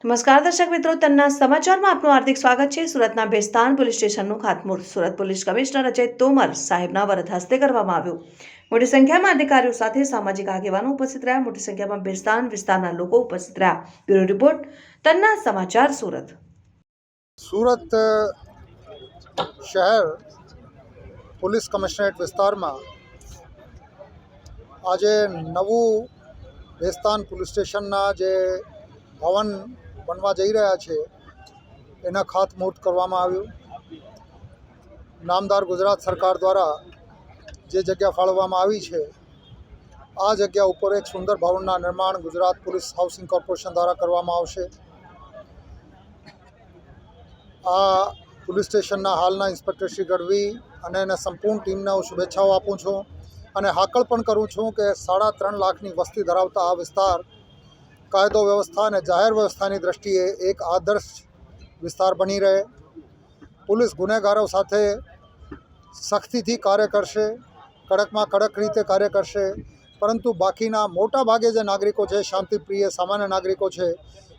નમસ્કાર દર્શક મિત્રો, તન્ના સમાચારમાં આપનું હાર્દિક સ્વાગત છે। સુરતના ભેસ્તાન પોલીસ સ્ટેશનનું ખાતમુહૂર્ત સુરત પોલીસ કમિશનર અજય તોમર સાહેબના વરદ હસ્તે કરવામાં આવ્યું। મોટી સંખ્યામાં અધિકારીઓ સાથે સામાજિક આગેવાનો ઉપસ્થિત રહ્યા। મોટી સંખ્યામાં ભેસ્તાન વિસ્તારના લોકો ઉપસ્થિત રહ્યા। બ્યુરો રિપોર્ટ, તન્ના સમાચાર, સુરત। सूरत शहर पुलिस कमिश्नरेट विस्तार में आज नवू भेस्तान पुलिस स्टेशन जे भवन बनवा जई रह्या छे एना खातमुहूर्त करवामां आव्युं। नामदार गुजरात सरकार द्वारा जे जग्या फाळववामां आवी छे आ जग्या उपर एक सुंदर भवनना निर्माण गुजरात पुलिस हाउसिंग कॉर्पोरेशन द्वारा करवामां आवशे। आ पुलिस स्टेशनना हालना इंस्पेक्टर श्री गढ़वी अने एना संपूर्ण टीमने हूँ शुभेच्छाओ आपूँ छूँ अने हाकल पण करूँ छूँ के 3.5 लाखनी वस्ती धरावता आ विस्तार कायदो व्यवस्था अने जाहेर व्यवस्थानी दृष्टिए एक आदर्श विस्तार बनी रहे। पुलिस गुनेगारों साथे सख्तीथी कार्य करशे, कड़कमां कड़क रीते कार्य करशे, परंतु बाकीना मोटा भागे जे नागरिको छे, शांतिप्रिय सामान्य नागरिको छे,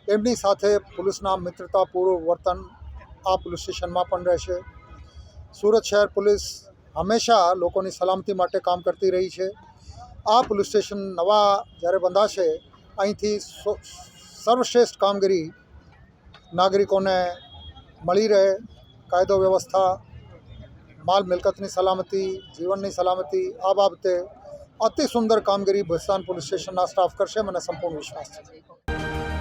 एमनी साथे पुलिसना मित्रतापूर्व वर्तन आ पुलिस स्टेशन में पण रहेशे। सूरत शहर पुलिस हमेशा लोकोनी सलामती माटे काम करती रही है। आ पुलिस स्टेशन नवा ज्यारे बंधाशे अहींथी सर्वश्रेष्ठ कामगीरी नागरिकों ने मळी रहे। कायदो व्यवस्था, माल मिलकतनी सलामती, जीवननी सलामती आ बाबते अति सुंदर कामगीरी भेस्तान पुलिस स्टेशनना स्टाफ करशे, मने संपूर्ण विश्वास छे।